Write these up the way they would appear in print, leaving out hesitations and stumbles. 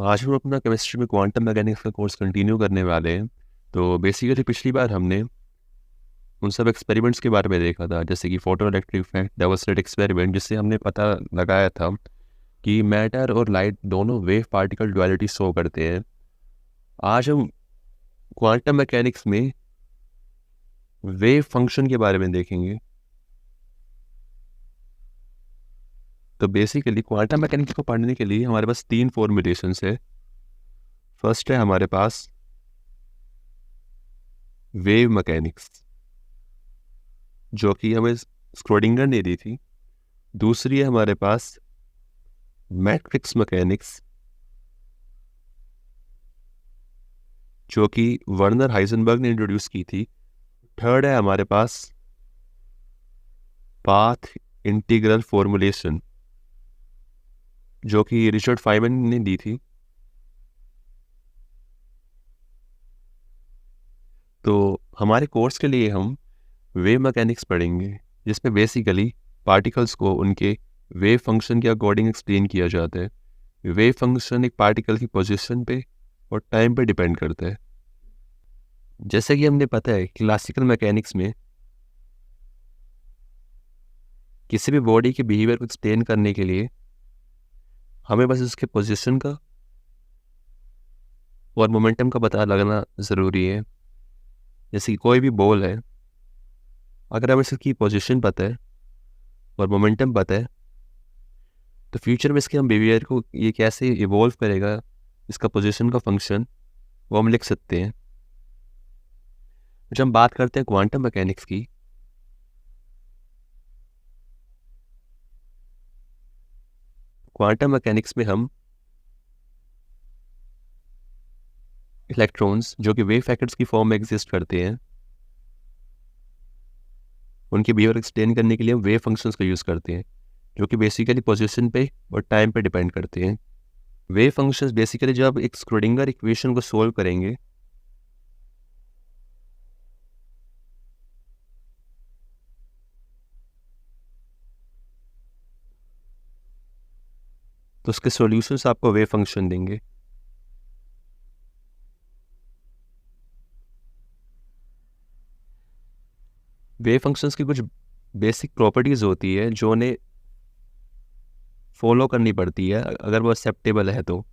आज हम अपना केमिस्ट्री में क्वांटम मैकेनिक्स का कोर्स कंटिन्यू करने वाले हैं। तो बेसिकली पिछली बार हमने उन सब एक्सपेरिमेंट्स के बारे में देखा था, जैसे कि फोटो इलेक्ट्रिक इफेक्ट, डेवोस्लेट एक्सपेरिमेंट, जिससे हमने पता लगाया था कि मैटर और लाइट दोनों वेव पार्टिकल डुअलिटी शो करते हैं। आज हम क्वांटम मैकेनिक्स में वेव फंक्शन के बारे में देखेंगे। तो बेसिकली क्वांटम मैकेनिक्स को पढ़ने के लिए हमारे पास 3 फॉर्मुलेशंस है। फर्स्ट है हमारे पास वेव मैकेनिक्स, जो कि हमें स्क्रोडिंगर ने दी थी। दूसरी है हमारे पास मैट्रिक्स मैकेनिक्स, जो कि वर्नर हाइजेनबर्ग ने इंट्रोड्यूस की थी। थर्ड है हमारे पास पाथ इंटीग्रल फॉर्मुलेशन, जो कि रिचर्ड फाइमन ने दी थी। तो हमारे कोर्स के लिए हम वेव मैकेनिक्स पढ़ेंगे, जिसमें बेसिकली पार्टिकल्स को उनके वेव फंक्शन के अकॉर्डिंग एक्सप्लेन किया जाता है। वेव फंक्शन एक पार्टिकल की पोजीशन पे और टाइम पे डिपेंड करता है। जैसे कि हमने पता है क्लासिकल मैकेनिक्स में किसी भी बॉडी के बिहेवियर को एक्सप्लेन करने के लिए हमें बस उसके पोजीशन का और मोमेंटम का पता लगाना ज़रूरी है। जैसे कि कोई भी बॉल है, अगर हमें इसकी पोजीशन पता है और मोमेंटम पता है, तो फ्यूचर में इसके हम बिहेवियर को ये कैसे इवॉल्व करेगा, इसका पोजीशन का फंक्शन, वो हम लिख सकते हैं। जब हम बात करते हैं क्वांटम मैकेनिक्स की, क्वांटम मैकेनिक्स में हम इलेक्ट्रॉन्स, जो कि वेव पैकेट्स की फॉर्म में एग्जिस्ट करते हैं, उनके बिहेवियर एक्सप्लेन करने के लिए हम वेव फंक्शंस का यूज़ करते हैं, जो कि बेसिकली पोजीशन पे और टाइम पे डिपेंड करते हैं। वेव फंक्शंस बेसिकली जब एक स्क्रोडिंगर इक्वेशन को सोल्व करेंगे, तो उसके सॉल्यूशंस आपको वेव फंक्शन देंगे। वेव फंक्शंस की कुछ बेसिक प्रॉपर्टीज़ होती है जो उन्हें फॉलो करनी पड़ती है अगर वो एक्सेप्टेबल है तो।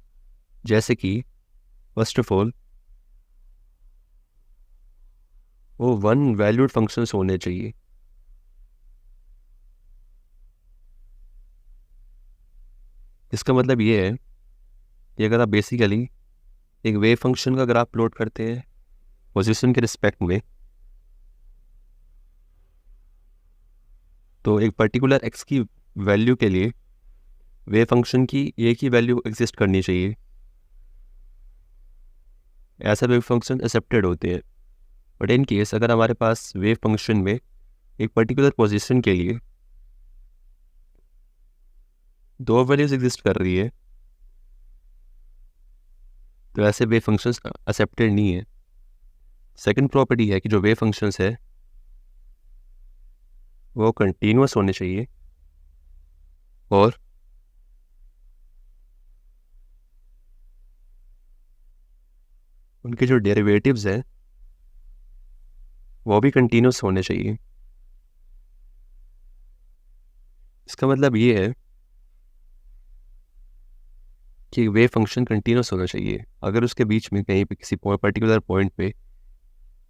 जैसे कि फर्स्ट ऑफ ऑल वो वन वैल्यूड फंक्शंस होने चाहिए। इसका मतलब ये है कि अगर आप बेसिकली एक वेव फंक्शन का अगर आप प्लॉट करते हैं पोजीशन के रिस्पेक्ट में, तो एक पर्टिकुलर एक्स की वैल्यू के लिए वेव फंक्शन की एक ही वैल्यू एग्जिस्ट करनी चाहिए। ऐसा वेव फंक्शन एक्सेप्टेड होते हैं। बट इन केस अगर हमारे पास वेव फंक्शन में एक पर्टिकुलर पोजीशन के लिए दो वैल्यूज एग्जिस्ट कर रही है, तो ऐसे वेव फंक्शंस एक्सेप्टेड नहीं है। सेकंड प्रॉपर्टी है कि जो वेव फंक्शंस है वो कंटिन्यूअस होने चाहिए और उनके जो डेरिवेटिव्स हैं वो भी कंटिन्यूअस होने चाहिए। इसका मतलब ये है कि वेव फंक्शन कंटिन्यूअस होना चाहिए। अगर उसके बीच में कहीं पे किसी पर्टिकुलर पॉइंट पे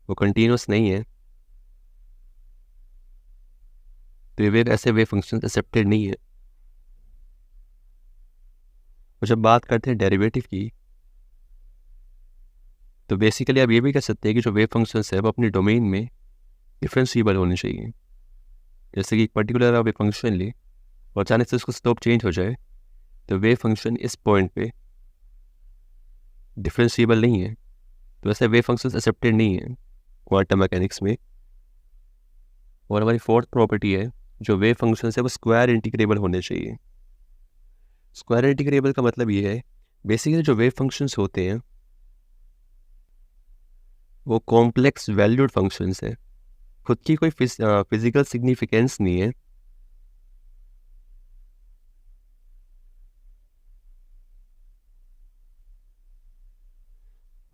वो कंटिन्यूअस नहीं है, तो ये ऐसे वेव फंक्शन एक्सेप्टेड नहीं है। और जब बात करते हैं डेरिवेटिव की, तो बेसिकली आप ये भी कह सकते हैं कि जो वेव फंक्शंस है वो अपनी डोमेन में डिफरेंशिएबल होने चाहिए। जैसे कि एक पर्टिकुलर आप वेव फंक्शन ले और अचानक से उसका स्लोप चेंज हो जाए, तो वेव फंक्शन इस पॉइंट पे डिफरेंशिएबल नहीं है, तो ऐसे वेव फंक्शंस एक्सेप्टेड नहीं है क्वांटम मैकेनिक्स में। और हमारी फोर्थ प्रॉपर्टी है जो वेव फंक्शंस है वो स्क्वायर इंटीग्रेबल होने चाहिए। स्क्वायर इंटीग्रेबल का मतलब ये है बेसिकली जो वेव फंक्शंस होते हैं वो कॉम्प्लेक्स वैल्यूड फंक्शंस है, खुद की कोई फिजिकल सिग्निफिकेंस नहीं है।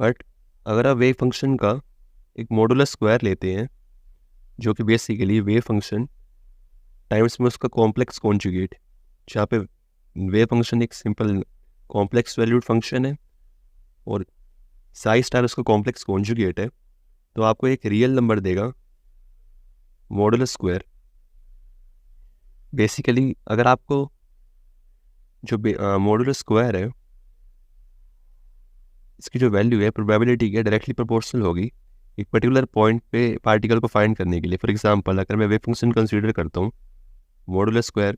बट अगर आप वेव फंक्शन का एक मॉडुलस स्क्वायर लेते हैं जो कि बेसिकली वेव फंक्शन टाइम्स में उसका कॉम्प्लेक्स कॉन्जुगेट, जहाँ पे वेव फंक्शन एक सिंपल कॉम्प्लेक्स वैल्यूड फंक्शन है और साई स्टार उसका कॉम्प्लेक्स कॉन्जुगेट है, तो आपको एक रियल नंबर देगा मॉडुलस स्क्वायर। बेसिकली अगर आपको जो मॉडुलस स्क्वायर है इसकी जो वैल्यू है प्रोबेबिलिटी की डायरेक्टली प्रोपोर्शनल होगी एक पर्टिकुलर पॉइंट पे पार्टिकल को फाइंड करने के लिए। फॉर एग्जांपल अगर मैं वेव फंक्शन कंसीडर करता हूँ, मॉडुलस स्क्वायर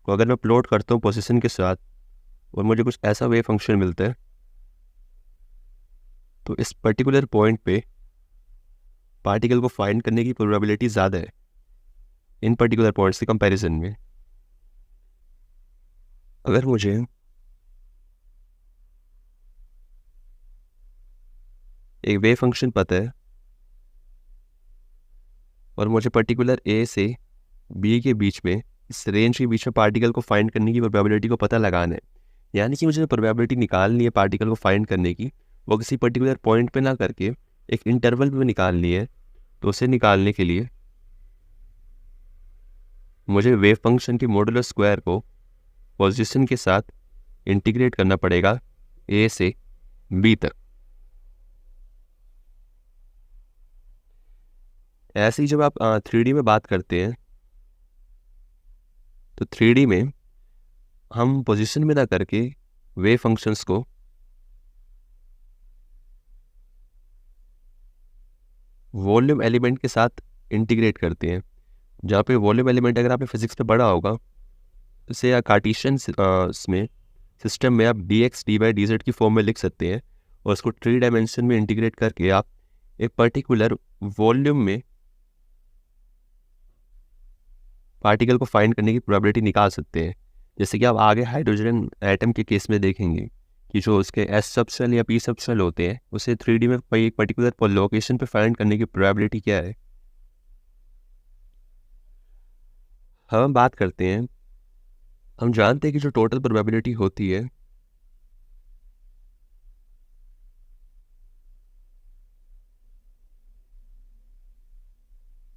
को अगर मैं प्लॉट करता हूँ पोजीशन के साथ और मुझे कुछ ऐसा वेव फंक्शन मिलता है, तो इस पर्टिकुलर पॉइंट पे पार्टिकल को फाइंड करने की प्रोबेबिलिटी ज़्यादा है इन पर्टिकुलर पॉइंट्स के कंपैरिजन में। अगर मुझे एक वेव फंक्शन पता है और मुझे पर्टिकुलर ए से बी के बीच में, इस रेंज के बीच में पार्टिकल को फाइंड करने की प्रोबेबिलिटी को पता लगाना है, यानी कि मुझे प्रोबेबिलिटी निकालनी है पार्टिकल को फाइंड करने की, वो किसी पर्टिकुलर पॉइंट पे ना करके एक इंटरवल पे निकालनी है, तो उसे निकालने के लिए मुझे वेव फंक्शन के मॉडुलस स्क्वायर को पोजीशन के साथ इंटीग्रेट करना पड़ेगा ए से बी तक। ऐसे ही जब आप 3D में बात करते हैं तो 3D में हम पोजीशन में ना करके वेव फंक्शंस को वॉल्यूम एलिमेंट के साथ इंटीग्रेट करते हैं, जहाँ पे वॉल्यूम एलिमेंट अगर आपने फिजिक्स में पढ़ा होगा, इसे या कार्टेशियन में सिस्टम में आप dx dy dz की फॉर्म में लिख सकते हैं और उसको 3 डायमेंशन में इंटीग्रेट करके आप एक पर्टिकुलर वॉल्यूम में पार्टिकल को फाइंड करने की प्रोबेबिलिटी निकाल सकते हैं। जैसे कि आप आगे हाइड्रोजन एटम के केस में देखेंगे कि जो उसके एस सबशेल या पी सबशेल होते हैं उसे 3D में कोई एक पर्टिकुलर लोकेशन पे फाइंड करने की प्रोबेबिलिटी क्या है। हम बात करते हैं, हम जानते हैं कि जो टोटल प्रोबेबिलिटी होती है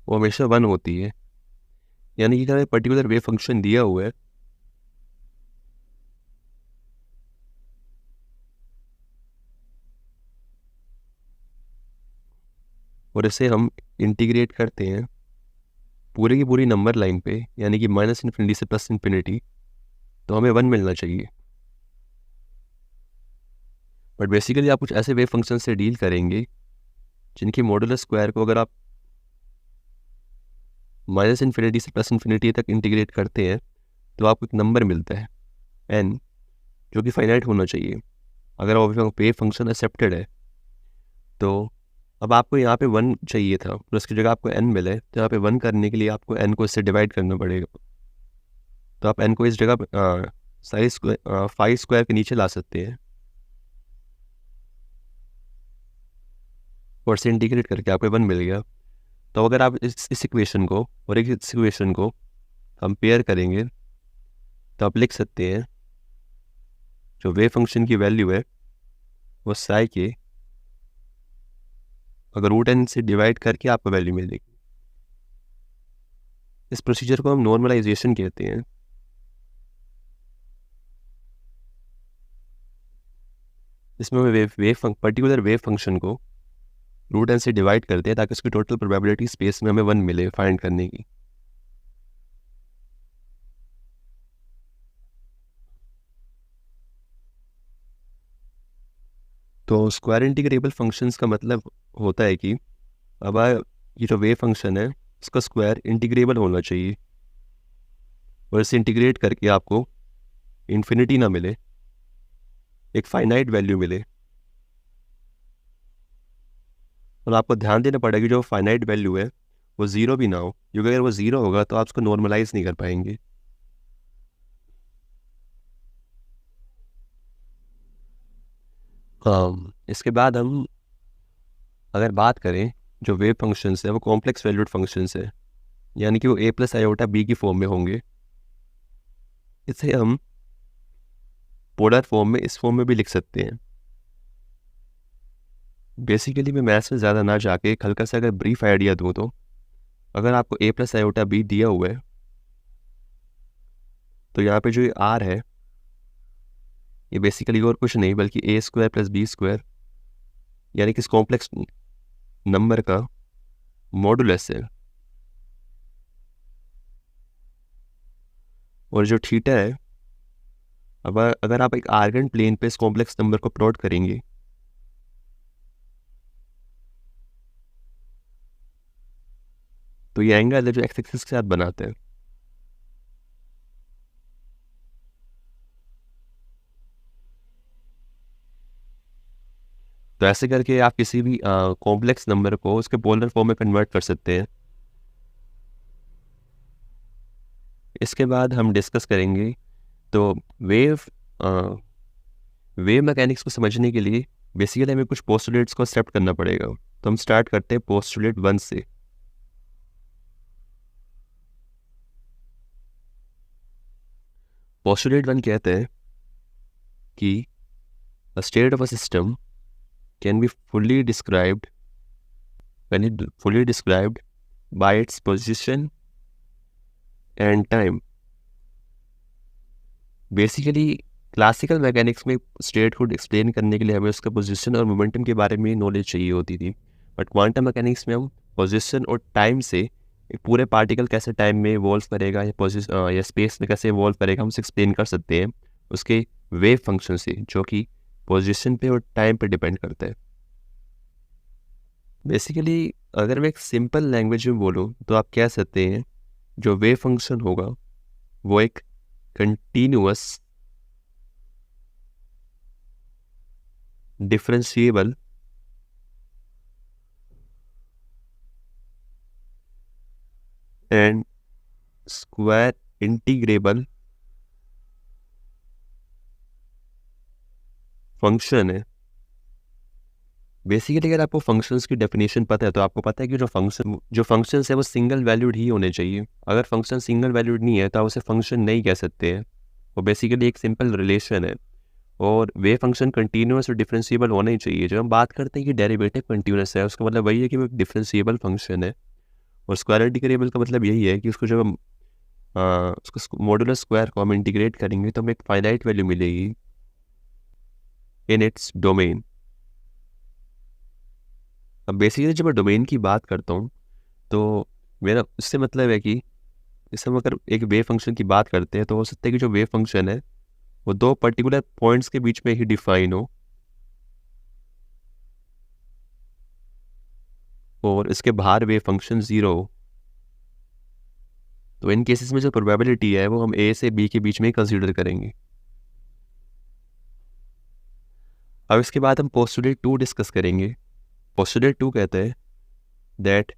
वो हमेशा 1 होती है, यानी कि अगर एक पर्टिकुलर वेव फंक्शन दिया हुआ है और इसे हम इंटीग्रेट करते हैं पूरे की पूरी नंबर लाइन पे, यानी कि -∞ से +∞, तो हमें 1 मिलना चाहिए। बट बेसिकली आप कुछ ऐसे वेव फंक्शन से डील करेंगे जिनकी मॉडुलस स्क्वायर को अगर आप -∞ से +∞ तक इंटीग्रेट करते हैं तो आपको एक नंबर मिलता है n, जो कि फाइनाइट होना चाहिए। अगर वेव फंक्शन एक्सेप्टेड है तो अब आपको यहाँ पे 1 चाहिए था और उसकी जगह आपको n मिले, तो यहाँ पे 1 करने के लिए आपको n को इससे डिवाइड करना पड़ेगा। तो आप n को इस जगह 5 स्क्वायर के नीचे ला सकते हैं और से इंटीग्रेट करके आपको 1 मिल गया। तो अगर आप इस इक्वेशन को और इस इक्वेशन को कंपेयर करेंगे तो आप लिख सकते हैं जो वेव फंक्शन की वैल्यू है वो साई के अगर √n से डिवाइड करके आपको वैल्यू मिलेगी। इस प्रोसीजर को हम नॉर्मलाइजेशन कहते हैं। इसमें हम पर्टिकुलर वेव फंक्शन को √n से डिवाइड करते हैं ताकि उसकी टोटल प्रोबेबिलिटी स्पेस में हमें 1 मिले फाइंड करने की। तो स्क्वायर इंटीग्रेबल फंक्शंस का मतलब होता है कि अब ये जो वेव फंक्शन है इसका स्क्वायर इंटीग्रेबल होना चाहिए और इसे इंटीग्रेट करके आपको इन्फिनिटी ना मिले, एक फाइनाइट वैल्यू मिले। और आपको ध्यान देना पड़ेगा कि जो फाइनाइट वैल्यू है वो ज़ीरो भी ना हो, क्योंकि अगर वो ज़ीरो होगा तो आप उसको नॉर्मलाइज नहीं कर पाएंगे। इसके बाद हम अगर बात करें जो वेव फंक्शंस है वो कॉम्प्लेक्स वैल्यूड फंक्शंस है, यानी कि वो a+i/b की फॉर्म में होंगे। इसे हम पोलर फॉर्म में इस फॉर्म में भी लिख सकते हैं। बेसिकली मैं मैथ्स में ज़्यादा ना जाके एक हल्का सा अगर ब्रीफ आइडिया दूँ तो अगर आपको a प्लस आयोटा b दिया हुआ है तो यहाँ पे जो ये r है ये बेसिकली और कुछ नहीं बल्कि a square plus b square यानी कि इस कॉम्प्लेक्स नंबर का मॉडुलस है। और जो थीटा है, अब अगर आप एक आर्गन प्लेन पे इस कॉम्प्लेक्स नंबर को प्लॉट करेंगे तो ये एंगल है जो एक्स एक्सिस के साथ बनाते हैं। तो ऐसे करके आप किसी भी कॉम्प्लेक्स नंबर को उसके पोलर फॉर्म में कन्वर्ट कर सकते हैं। इसके बाद हम डिस्कस करेंगे तो वेव वेव मैकेनिक्स को समझने के लिए बेसिकली हमें कुछ पोस्टुलेट्स को एक्सेप्ट करना पड़ेगा। तो हम स्टार्ट करते हैं पोस्टुलेट 1 से। पोस्टुलेट 1 कहते हैं कि a state of a system can be fully described by its position and time। Basically classical mechanics में स्टेट को एक्सप्लेन करने के लिए हमें उसका पोजीशन और मोमेंटम के बारे में नॉलेज चाहिए होती थी, बट क्वांटम मैकेनिक्स में हम पोजीशन और टाइम से एक पूरे पार्टिकल कैसे टाइम में इवॉल्व करेगा या स्पेस में कैसे इवॉल्व करेगा हम उसे एक्सप्लेन कर सकते हैं उसके वेव फंक्शन से, जो कि पोजीशन पे और टाइम पे डिपेंड करता है। बेसिकली अगर मैं एक सिंपल लैंग्वेज में बोलूँ तो आप कह सकते हैं जो वेव फंक्शन होगा वो एक continuous differentiable and square integrable function है। बेसिकली अगर आपको फंक्शंस की डेफिनेशन पता है तो आपको पता है कि जो फंक्शंस है वो सिंगल वैल्यूड ही होने चाहिए। अगर फंक्शन सिंगल वैल्यूड नहीं है तो आप उसे फंक्शन नहीं कह सकते हैं। वो बेसिकली एक सिंपल रिलेशन है और वे फंक्शन कंटिन्यूअस और डिफरेंशिएबल होना ही चाहिए। जब हम बात करते हैं कि डेरिवेटिव कंटिन्यूअस है उसका मतलब वही है कि वो एक डिफरेंशिएबल फंक्शन है। और स्क्वायर इंटीग्रेबल का मतलब यही है कि उसको जब हम उसको मॉडुलस स्क्वायर को हम इंटीग्रेट करेंगे तो हमें एक फाइनाइट वैल्यू मिलेगी इन इट्स डोमेन। अब बेसिकली जब मैं डोमेन की बात करता हूँ तो मेरा इससे मतलब है कि जैसे हम अगर एक वेव फंक्शन की बात करते हैं तो हो सकता है कि जो वेव फंक्शन है वो दो पर्टिकुलर पॉइंट्स के बीच में ही डिफाइन हो और इसके बाहर वेव फंक्शन ज़ीरो हो। तो इन केसेस में जो प्रोबेबिलिटी है वो हम ए से बी के बीच में ही कंसीडर करेंगे। अब इसके बाद हम पोस्टुलेट 2 डिस्कस करेंगे। पोस्टुलेट 2 कहते हैं that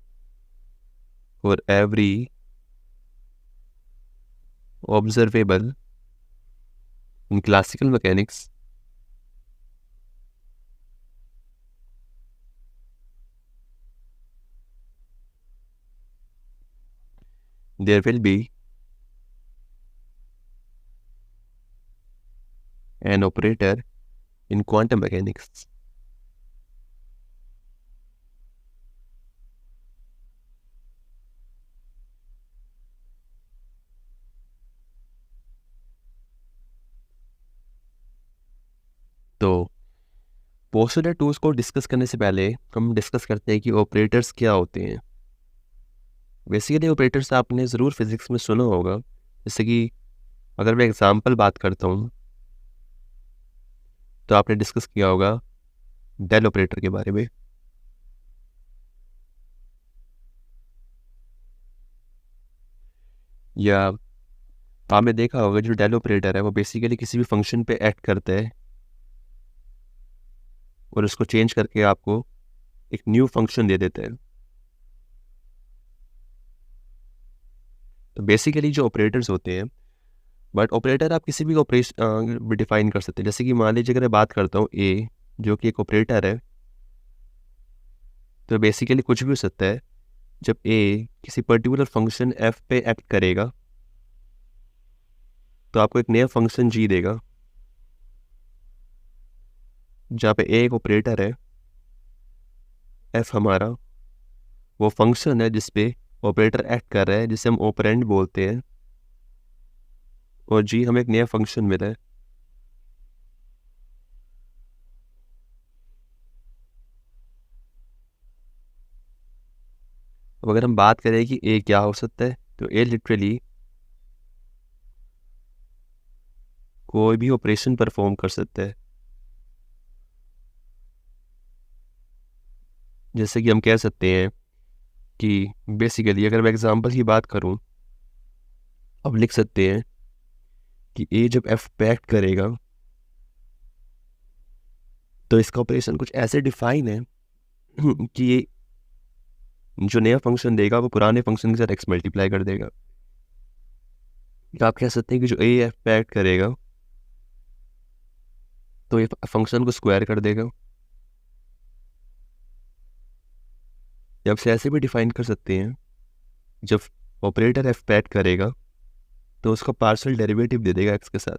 for every observable in classical mechanics there will be an operator in quantum mechanics। तो पोस्टुलेट 2 को डिस्कस करने से पहले हम डिस्कस करते हैं कि ऑपरेटर्स क्या होते हैं। बेसिकली ऑपरेटर्स आपने ज़रूर फिजिक्स में सुना होगा। जैसे कि अगर मैं एग्जांपल बात करता हूँ तो आपने डिस्कस किया होगा डेल ऑपरेटर के बारे में। या आपने देखा होगा जो डेल ऑपरेटर है वो बेसिकली किसी भी फंक्शन पे एक्ट करता है और उसको चेंज करके आपको एक न्यू फंक्शन दे देते हैं। तो बेसिकली जो ऑपरेटर्स होते हैं, बट ऑपरेटर आप किसी भी ऑपरेशन डिफाइन कर सकते हैं। जैसे कि मान लीजिए अगर मैं बात करता हूँ ए जो कि एक ऑपरेटर है, तो बेसिकली कुछ भी हो सकता है। जब ए किसी पर्टिकुलर फंक्शन एफ पे एक्ट करेगा तो आपको एक नया फंक्शन जी देगा। जहाँ पे ए एक ऑपरेटर है एफ हमारा वो फंक्शन है जिस पे ऑपरेटर एक्ट कर रहा है, जिसे हम ऑपरेंड बोलते हैं, और जी हमें एक नया फंक्शन मिला है। अब अगर हम बात करें कि ए क्या हो सकता है, तो ए लिटरली कोई भी ऑपरेशन परफॉर्म कर सकता है। जैसे कि हम कह सकते हैं कि बेसिकली अगर मैं एग्जांपल की बात करूं, अब लिख सकते हैं कि ए जब एफ पे एक्ट करेगा तो इसका ऑपरेशन कुछ ऐसे डिफाइन है कि ये जो नया फंक्शन देगा वो पुराने फंक्शन के साथ एक्स मल्टीप्लाई कर देगा। तो आप कह सकते हैं कि जो ए एफ पे एक्ट करेगा तो ये फंक्शन को स्क्वायर कर देगा, या आप ऐसे भी डिफाइन कर सकते हैं जब ऑपरेटर एफ पे एक्ट करेगा तो उसका पार्शियल डेरिवेटिव दे देगा एक्स के साथ।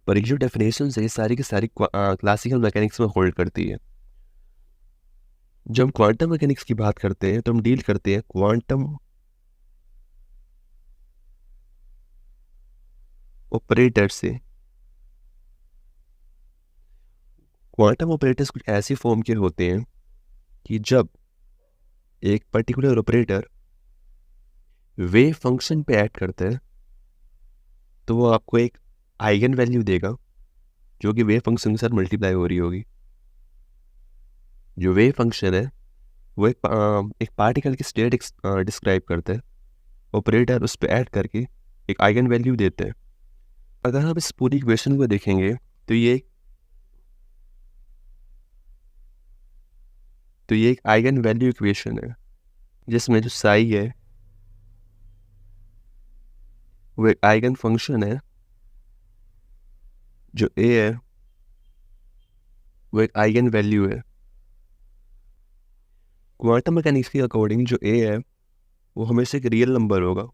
पर ये जो डेफिनेशन है ये सारी की सारी क्लासिकल मैकेनिक्स में होल्ड करती है। जब हम क्वांटम मैकेनिक्स की बात करते हैं तो हम डील करते हैं क्वांटम ऑपरेटर से। क्वांटम ऑपरेटर्स कुछ ऐसी फॉर्म के होते हैं कि जब एक पर्टिकुलर ऑपरेटर वेव फंक्शन पे ऐड करता है तो वो आपको एक आइगन वैल्यू देगा जो कि वेव फंक्शन के साथ मल्टीप्लाई हो रही होगी। जो वेव फंक्शन है वो एक पार्टिकल की स्टेट डिस्क्राइब करता है, ऑपरेटर उस पर ऐड करके एक आइगन वैल्यू देते हैं। अगर हम इस पूरी इक्वेशन को देखेंगे तो ये एक आइगन वैल्यू इक्वेशन है जिसमें जो साई है वो एक आइगन फंक्शन है, जो ए है वो एक आइगन वैल्यू है। क्वांटम मैकेनिक्स के अकॉर्डिंग जो ए है वो हमेशा एक रियल नंबर होगा।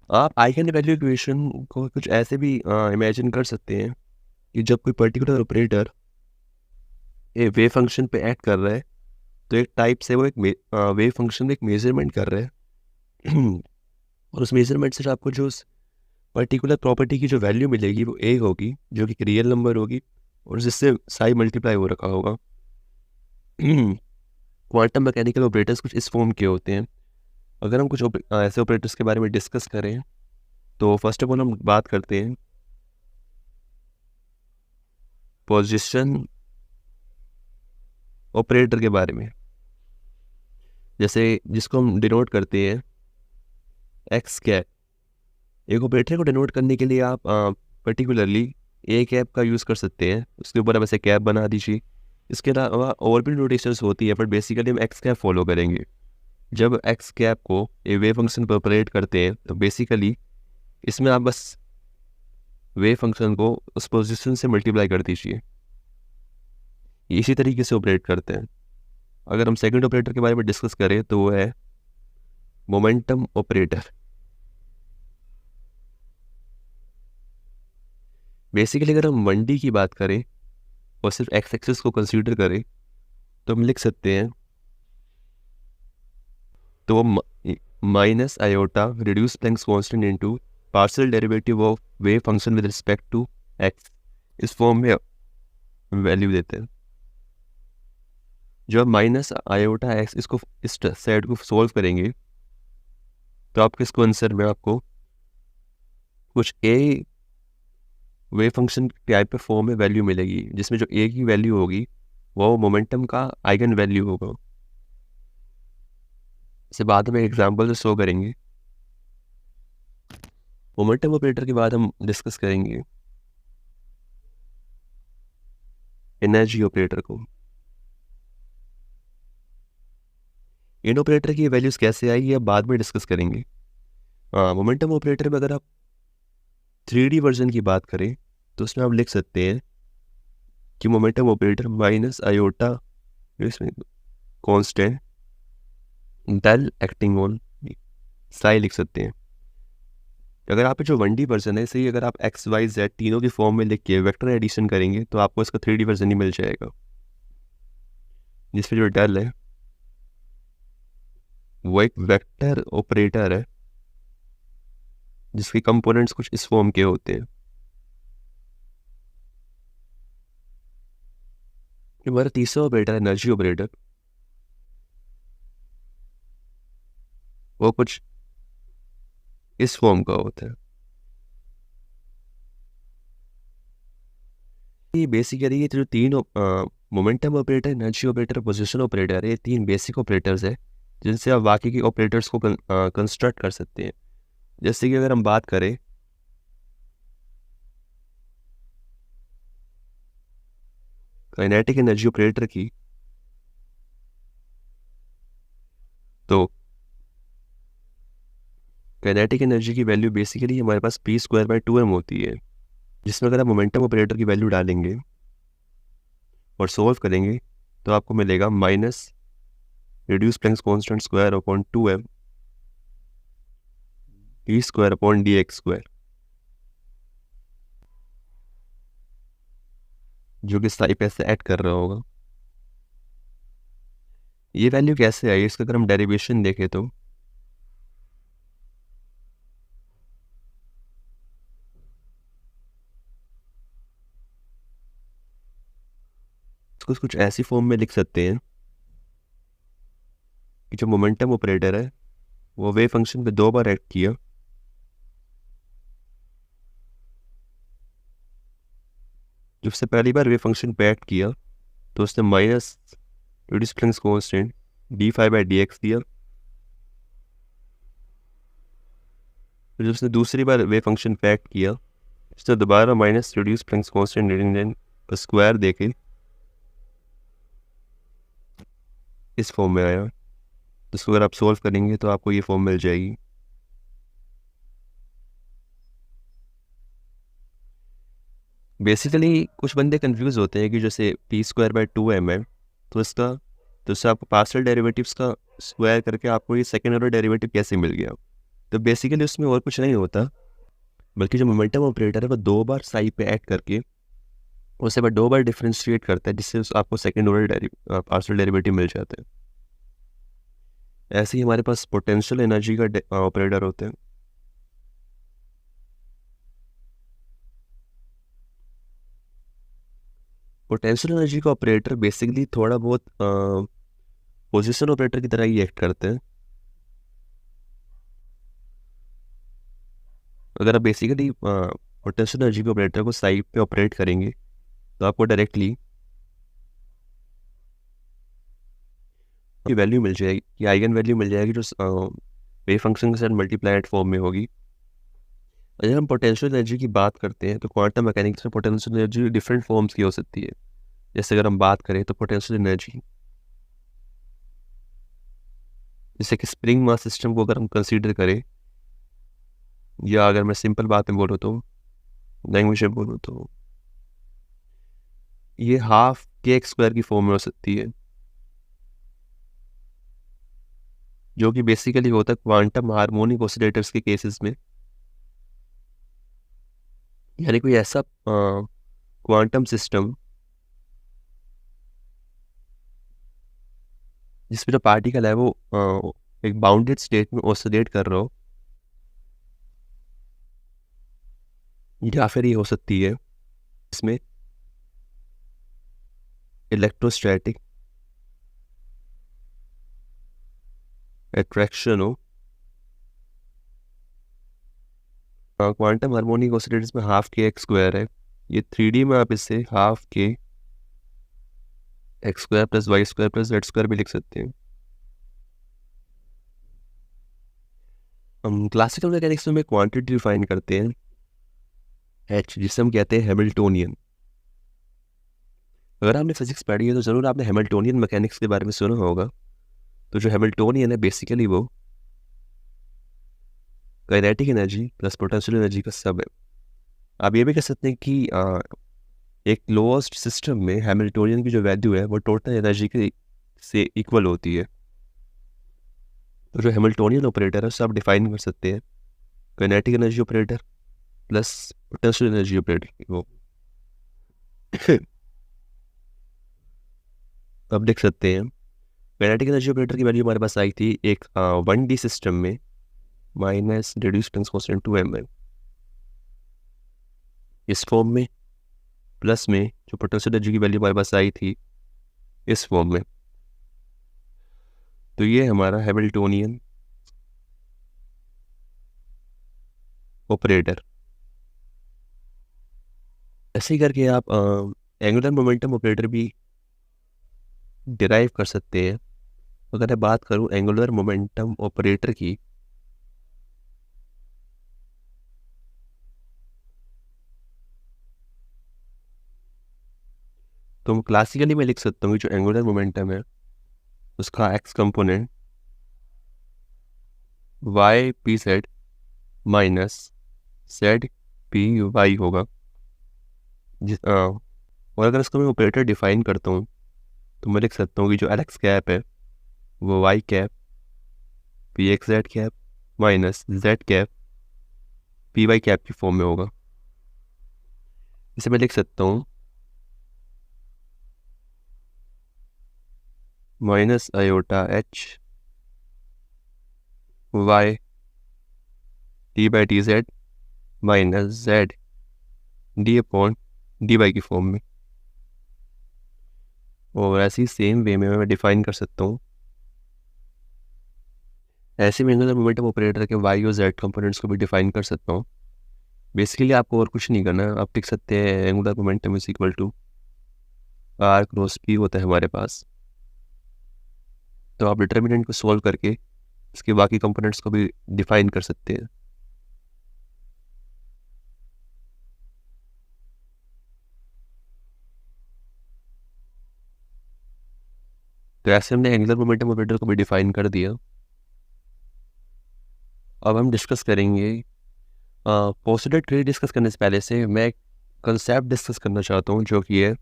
आप आइगन वैल्यू इक्वेशन को कुछ ऐसे भी इमेजिन कर सकते हैं कि जब कोई पर्टिकुलर ऑपरेटर ए वेव फंक्शन पे एक्ट कर रहा है तो एक टाइप से वो एक वेव फंक्शन में एक मेजरमेंट कर रहा है और उस मेजरमेंट से जो आपको जो उस पर्टिकुलर प्रॉपर्टी की जो वैल्यू मिलेगी वो ए होगी जो कि एक रियल नंबर होगी और जिससे साई मल्टीप्लाई हो रखा होगा। क्वांटम मैकेनिकल ऑपरेटर्स कुछ इस फॉर्म के होते हैं। अगर हम कुछ ऐसे ऑपरेटर्स के बारे में डिस्कस करें तो फर्स्ट ऑफ ऑल हम बात करते हैं पोजीशन ऑपरेटर के बारे में, जैसे जिसको हम डिनोट करते हैं एक्स कैप। एक ऑपरेटर को डिनोट करने के लिए आप पर्टिकुलरली ए कैप का यूज़ कर सकते हैं, उसके ऊपर आप ऐसे कैप बना दीजिए। इसके अलावा और भी नोटेशंस होती है पर बेसिकली हम एक्स कैप फॉलो करेंगे। जब एक्स कैप को ए वेव फंक्शन पर ऑपरेट करते हैं तो बेसिकली इसमें आप बस वेव फंक्शन को उस पोजीशन से मल्टीप्लाई कर दीजिए। इसी तरीके से ऑपरेट करते हैं। अगर हम सेकंड ऑपरेटर के बारे में डिस्कस करें तो वो है मोमेंटम ऑपरेटर। बेसिकली अगर हम 1D की बात करें और सिर्फ एक्स एक्सिस को कंसीडर करें तो हम लिख सकते हैं तो minus iota reduce Planck's constant into partial derivative of wave function with respect to x, इस फॉर्म में वैल्यू देते हैं। जब माइनस आयोटा एक्स इसको इस साइड को सॉल्व करेंगे तो आपके इसको आंसर में आपको कुछ ए वेव फंक्शन टाइप पे फॉर्म में वैल्यू मिलेगी जिसमें जो ए की वैल्यू होगी वो मोमेंटम का आइगन वैल्यू होगा। इसे बाद में एग्जांपल से शो करेंगे। मोमेंटम ऑपरेटर के बाद हम डिस्कस करेंगे एनर्जी ऑपरेटर को। इन ऑपरेटर की वैल्यूज कैसे आई ये बाद में डिस्कस करेंगे। मोमेंटम ऑपरेटर में अगर आप 3D वर्जन की बात करें तो उसमें आप लिख सकते हैं कि मोमेंटम ऑपरेटर माइनस आयोटा इसमें constant del acting on psi लिख सकते हैं। अगर आप जो 1D वर्जन है, इसे ही अगर आप एक्स वाई जेड तीनों की फॉर्म में लिख के वेक्टर एडिशन करेंगे तो आपको इसका 3D वर्जन ही मिल जाएगा, जिसमें जो डेल है वो एक वेक्टर ऑपरेटर है जिसके कंपोनेंट्स कुछ इस फॉर्म के होते हैं। हमारा तीसरा ऑपरेटर है एनर्जी ऑपरेटर, वो कुछ इस फॉर्म का होता है। ये बेसिकली ये जो तीन momentum operator, energy operator, position operator है, ये तीन बेसिक ऑपरेटर्स है जिनसे आप बाकी के ऑपरेटर्स को कंस्ट्रक्ट कर सकते हैं। जैसे कि अगर हम बात करें काइनेटिक एनर्जी ऑपरेटर की, तो काइनेटिक एनर्जी की वैल्यू बेसिकली हमारे पास p²/2m होती है, जिसमें अगर आप मोमेंटम ऑपरेटर की वैल्यू डालेंगे और सोल्व करेंगे तो आपको मिलेगा minus reduce Planck's constant square upon 2m p² upon dx², जो कि साई पे से ऐड कर रहा होगा। ये वैल्यू कैसे आई, इसका अगर हम डेरिवेशन देखें तो इसको कुछ ऐसी फॉर्म में लिख सकते हैं कि जो मोमेंटम ऑपरेटर है वो वेव फंक्शन पे 2 बार ऐड किया, जब से पहली बार वेव फंक्शन पे ऐड किया तो उसने minus reduce Planck's constant d∅/dx दिया, फिर जब उसने दूसरी बार वेव फंक्शन पे ऐड किया उसने दोबारा माइनस रिड्यूस प्लैंक्स कांस्टेंट का स्क्वायर देके इस फॉर्म में आया। जिसको अगर आप सोल्व करेंगे तो आपको ये फॉर्म मिल जाएगी। बेसिकली कुछ बंदे कंफ्यूज होते हैं कि जैसे p²/2m है तो इसका तो इससे आपको पार्शियल डेरिवेटिव्स का स्क्वायर करके आपको ये सेकेंड ऑर्डर डेरिवेटिव कैसे मिल गया। तो बेसिकली उसमें और कुछ नहीं होता, बल्कि जो मोमेंटम ऑपरेटर है वो 2 बार साई पे ऐड करके उसे बस 2 बार डिफ्रेंशिएट करता है, जिससे आपको सेकेंड ऑर्डर पार्शियल डेरिवेटिव मिल जाता है। ऐसे ही हमारे पास पोटेंशियल एनर्जी का ऑपरेटर होते हैं। पोटेंशियल एनर्जी का ऑपरेटर बेसिकली थोड़ा बहुत पोजीशन ऑपरेटर की तरह ही एक्ट करते हैं। अगर आप बेसिकली पोटेंशियल एनर्जी के ऑपरेटर को साइड पे ऑपरेट करेंगे तो आपको डायरेक्टली वैल्यू मिल जाएगी, ये आइगन वैल्यू मिल जाएगी जो वेव फंक्शन के साथ मल्टीप्लाइड फॉर्म में होगी। अगर हम पोटेंशियल एनर्जी की बात करते हैं तो क्वांटम मैकेनिक्स में पोटेंशियल एनर्जी डिफरेंट फॉर्म्स की हो सकती है। जैसे अगर हम बात करें तो पोटेंशियल एनर्जी, जैसे कि स्प्रिंग मास सिस्टम को अगर हम कंसीडर करें, या अगर मैं सिंपल बात में बोलूँ तो लैंग्वेज में बोलूँ तो ये हाफ kx² की फॉर्म में हो सकती है, जो कि बेसिकली होता है क्वांटम हार्मोनिक ऑसिलेटर्स के केसेस में। यानी कोई ऐसा क्वांटम सिस्टम जिसमें जो पार्टिकल है वो एक बाउंडेड स्टेट में ऑसिलेट कर रहा हो, या फिर ये हो सकती है इसमें इलेक्ट्रोस्टैटिक अट्रैक्शन हो। क्वांटम हार्मोनिक ऑसिलेटर्स में हाफ kx² है, ये 3D में आप इसे हाफ kx² + y² + z² भी लिख सकते हैं। हम क्लासिकल मैकेनिक्स में क्वांटिटी डिफाइन करते हैं h, जिसे हम कहते हैं हैमिल्टोनियन। अगर आपने फिजिक्स पढ़ी है तो ज़रूर आपने हैमिल्टोनियन मैकेनिक्स के बारे में सुना होगा। तो जो हैमिल्टोनियन है बेसिकली वो kinetic energy plus potential energy का सब है। आप ये भी कह सकते हैं कि एक लोएस्ट सिस्टम में हैमिल्टोनियन की जो वैल्यू है वो टोटल एनर्जी के से इक्वल होती है। तो जो हैमिल्टोनियन ऑपरेटर है उससे आप डिफाइन कर सकते हैं kinetic energy operator plus potential energy operator वो अब देख सकते हैं काइनेटिक एनर्जी ऑपरेटर की वैल्यू हमारे पास आई थी एक 1D सिस्टम में माइनस रिड्यूस कांस्टेंट 2 mm इस फॉर्म में, प्लस में जो पोटेंशियल एनर्जी की वैल्यू हमारे पास आई थी इस फॉर्म में। तो ये हमारा हैमिल्टोनियन ऑपरेटर। ऐसे ही करके आप एंगुलर मोमेंटम ऑपरेटर भी डिराइव कर सकते हैं। अगर मैं बात करूं एंगुलर मोमेंटम ऑपरेटर की, तो क्लासिकली मैं लिख सकता हूँ कि जो एंगुलर मोमेंटम है उसका x component y p z minus z p y होगा। और अगर इसको मैं ऑपरेटर डिफाइन करता हूँ तो मैं लिख सकता हूँ कि जो एल एक्स कैप है वो y cap p x z cap minus z cap p y cap की फॉर्म में होगा। इसे मैं लिख सकता हूँ minus iota h y t by t z minus z d upon d y की फॉर्म में। और ऐसे ही सेम वे में मैं डिफाइन कर सकता हूँ, ऐसे में एंगुलर मोमेंटम ऑपरेटर के वाई और जेड कंपोनेंट्स को भी डिफाइन कर सकता हूँ। बेसिकली आपको और कुछ नहीं करना, आप लिख सकते हैं angular momentum is equal to r cross p होता है हमारे पास। तो आप डिटर्मिनेंट को सॉल्व करके इसके बाकी कंपोनेंट्स को भी डिफाइन कर सकते हैं। तो ऐसे हमने एंगुलर मोमेंटम ऑपरेटर को भी डिफाइन कर दिया। अब हम डिस्कस करेंगे पोस्टुलेट थ्योरी। डिस्कस करने से पहले से मैं एक कंसेप्ट डिस्कस करना चाहता हूँ जो कि है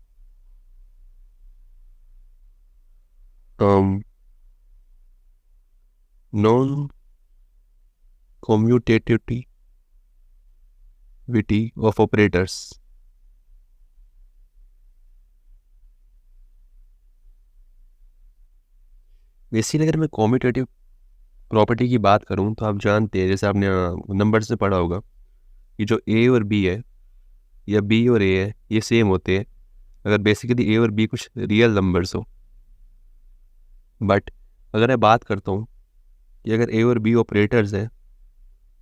non commutativity of operators. Basically अगर मैं कम्यूटेटिव प्रॉपर्टी की बात करूं तो आप जानते हैं, जैसे आपने नंबर से पढ़ा होगा कि जो ए और बी है या बी और ए है ये सेम होते हैं अगर बेसिकली ए और बी कुछ रियल नंबर्स हो। बट अगर मैं बात करता हूँ कि अगर ए और बी ऑपरेटर्स हैं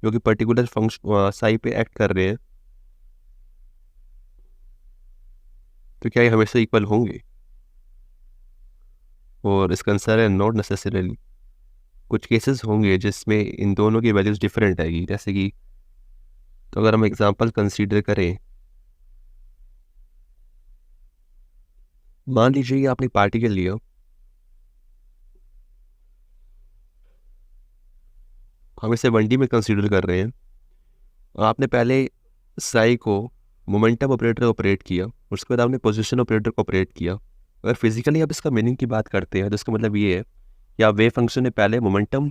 जो कि पर्टिकुलर फंक्शन साई पे एक्ट कर रहे हैं तो क्या ये हमेशा इक्वल होंगे? और इसका आंसर है नॉट नेसेसरीली। कुछ केसेस होंगे जिसमें इन दोनों की वैल्यूज डिफरेंट आएगी। जैसे कि तो अगर हम एग्जांपल कंसीडर करें, मान लीजिए ये आपने पार्टी के लिए हम इसे 1D में कंसीडर कर रहे हैं। आपने पहले साई को मोमेंटम ऑपरेटर ऑपरेट किया, उसके बाद आपने पोजीशन ऑपरेटर को ऑपरेट किया। अगर फिजिकली आप इसका मीनिंग की बात करते हैं तो इसका मतलब ये है कि आप वेव फंक्शन में पहले मोमेंटम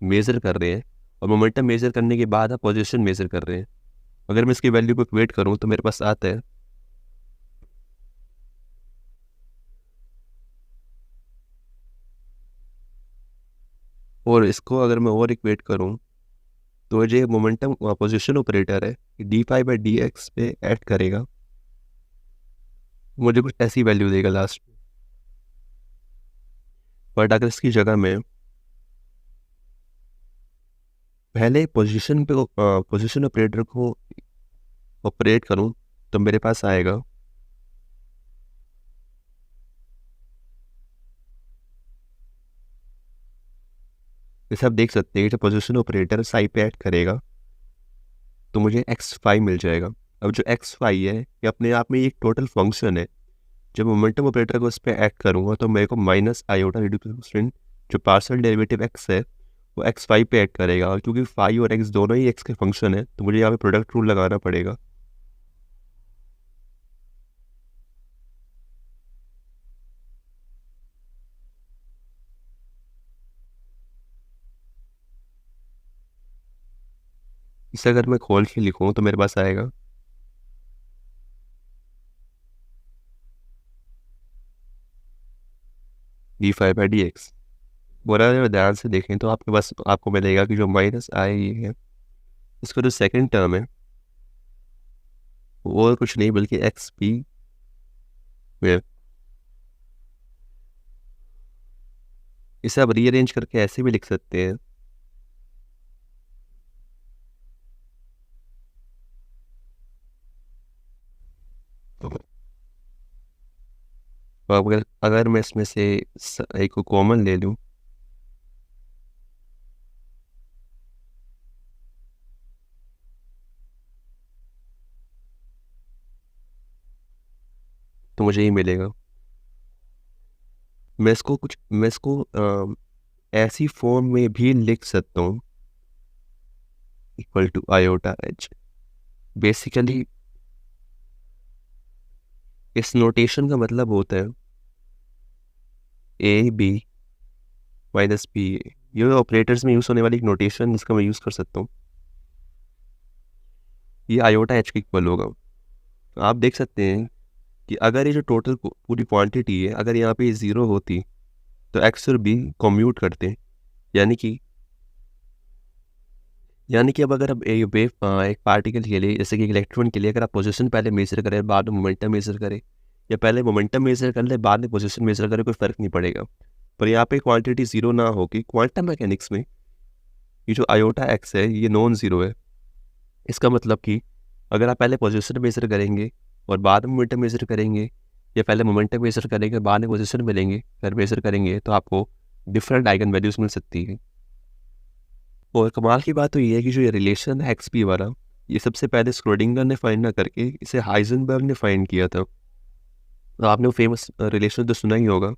मेज़र कर रहे हैं और मोमेंटम मेज़र करने के बाद आप पोजीशन मेज़र कर रहे हैं। अगर मैं इसकी वैल्यू को इक्वेट करूँ तो मेरे पास आता है और इसको अगर मैं और इक्वेट करूँ तो ये मोमेंटम पोजीशन ऑपरेटर है d phi by d x पे एक्ट करेगा, मुझे कुछ ऐसी वैल्यू देगा लास्ट में। बट अगर इसकी जगह में पहले पोजीशन ऑपरेटर को ऑपरेट करूं तो मेरे पास आएगा जैसे आप देख सकते हैं जब पोजीशन ऑपरेटर साई पे एक्ट करेगा तो मुझे x5 मिल जाएगा। अब जो x5 है ये अपने आप में एक टोटल फंक्शन है। जब मोमेंटम ऑपरेटर को उस पर एक्ट करूँगा तो मेरे को माइनस आयोटा रिड्यूस जो पार्शियल डेरिवेटिव x है वो x5 पे एक्ट करेगा। और क्योंकि फाइव और x दोनों ही x के फंक्शन है तो मुझे यहाँ पे प्रोडक्ट रूल लगाना पड़ेगा। इसे अगर मैं खोल के लिखूँ तो मेरे पास आएगा d5/dx। पूरा अगर ध्यान से देखें तो आपके पास आपको मिलेगा कि जो माइनस आई ये है, इसका जो सेकंड टर्म है वो और कुछ नहीं बल्कि एक्स पी वेव। इसे आप रीअरेंज करके ऐसे भी लिख सकते हैं तो अगर अगर मैं इसमें से एक को कॉमन ले लूँ तो मुझे ये मिलेगा। मैं इसको ऐसी फॉर्म में भी लिख सकता हूँ equal to iota h. Basically इस नोटेशन का मतलब होता है A B minus B A. ये ऑपरेटर्स में यूज़ होने वाली एक नोटेशन जिसका मैं यूज़ कर सकता हूँ, ये आयोटा एच के इक्वल होगा। तो आप देख सकते हैं कि अगर ये जो टोटल पूरी क्वांटिटी है अगर यहाँ पे ज़ीरो होती तो एक्स और बी कम्यूट करते, यानी कि अब अगर आप एक पार्टिकल के लिए जैसे कि इलेक्ट्रॉन के लिए अगर आप पोजीशन पहले मेजर करें बाद में मोमेंटम मेजर करें या पहले मोमेंटम मेजर कर ले बाद में पोजीशन मेजर करें, कोई फ़र्क नहीं पड़ेगा। पर यहाँ पे क्वांटिटी ज़ीरो ना होगी। क्वांटम मैकेनिक्स में ये जो आयोटा एक्स है ये नॉन ज़ीरो है। इसका मतलब कि अगर आप पहले पोजीशन मेजर करेंगे और बाद में मोमेंटम मेजर करेंगे या पहले मोमेंटम मेजर करेंगे बाद में पोजीशन मिलेंगे फिर मेजर करेंगे तो आपको डिफरेंट आइगन वैल्यूज़ मिल सकती है। और कमाल की बात तो ये है कि जो ये रिलेशन है एक्स पी वाला, ये सबसे पहले स्क्रोडिंगर ने फाइंड ना करके इसे हाइजेनबर्ग ने फाइंड किया था। तो आपने वो फेमस रिलेशन तो सुना ही होगा,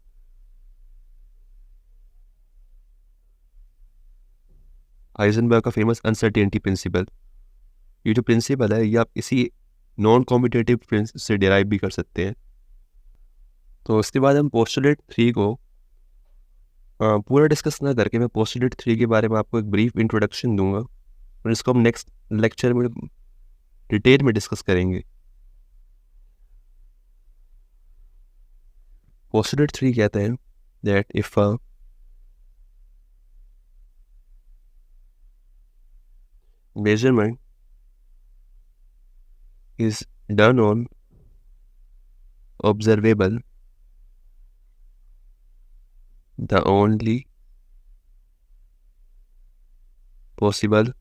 हाइजेनबर्ग का फेमस अनसर्टेनिटी प्रिंसिपल। ये जो प्रिंसिपल है ये आप इसी नॉन कॉम्पिटेटिव से डिराइव भी कर सकते हैं। तो उसके बाद हम पोस्टुलेट 3 को पूरा डिस्कस ना करके मैं पोस्टुलेट 3 के बारे में आपको एक ब्रीफ इंट्रोडक्शन दूंगा और इसको हम नेक्स्ट लेक्चर में डिटेल में डिस्कस करेंगे। पोस्टुलेट 3 कहते हैं that if measurement is done on observable, the only possible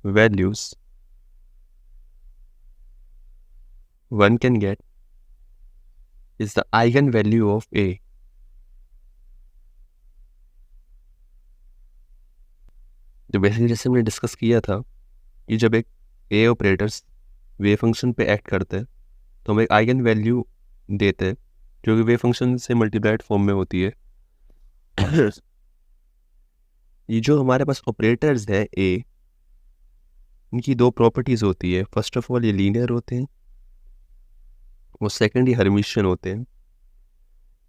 values one can get is the eigenvalue of A। तो बेसिकली जैसे हमने डिस्कस किया था कि जब एक ए ऑपरेटर्स वेव फंक्शन पे एक्ट करते हैं तो हम एक आइगन वैल्यू देते हैं जो कि वेव फंक्शन से मल्टीप्लाइड फॉर्म में होती है। ये जो हमारे पास ऑपरेटर्स हैं ए, इनकी दो प्रॉपर्टीज़ होती है। फर्स्ट ऑफ ऑल ये लीनियर होते हैं और सेकंड ये हर्मिशियन होते हैं।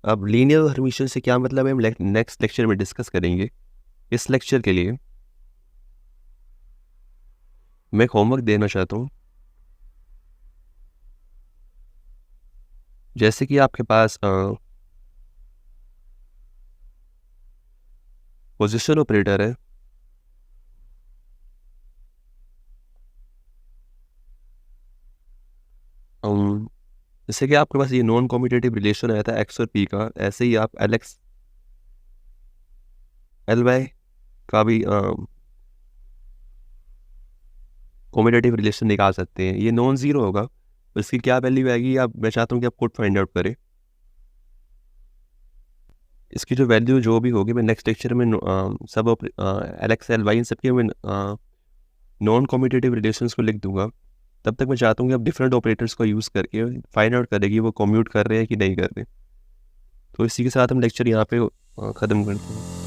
अब लीनियर और हर्मिशियन से क्या मतलब है हम नेक्स्ट लेक्चर में डिस्कस करेंगे। इस लेक्चर के लिए मैं एक होमवर्क देना चाहता हूँ। जैसे कि आपके पास पोजीशन ऑपरेटर है, जैसे कि आपके पास ये नॉन कॉम्पिटेटिव रिलेशन आया था एक्स और पी का, ऐसे ही आप एल एक्स एल वाई का भी कॉम्पिटेटिव रिलेशन निकाल सकते हैं। ये नॉन ज़ीरो होगा, इसकी क्या वैल्यू आएगी आप मैं चाहता हूँ कि आप खुद फाइंड आउट करें। इसकी जो वैल्यू जो भी होगी मैं नेक्स्ट लेक्चर में सब एल एक्स एल वाई इन सबके मैं नॉन कॉम्पिटेटिव रिलेशंस को लिख दूंगा। तब तक मैं चाहता हूँ कि आप डिफरेंट ऑपरेटर्स को यूज़ करके फाइंड आउट करेंगे वो कम्यूट कर रहे हैं कि नहीं कर रहे। तो इसी के साथ हम लेक्चर यहाँ पे ख़त्म करते हैं।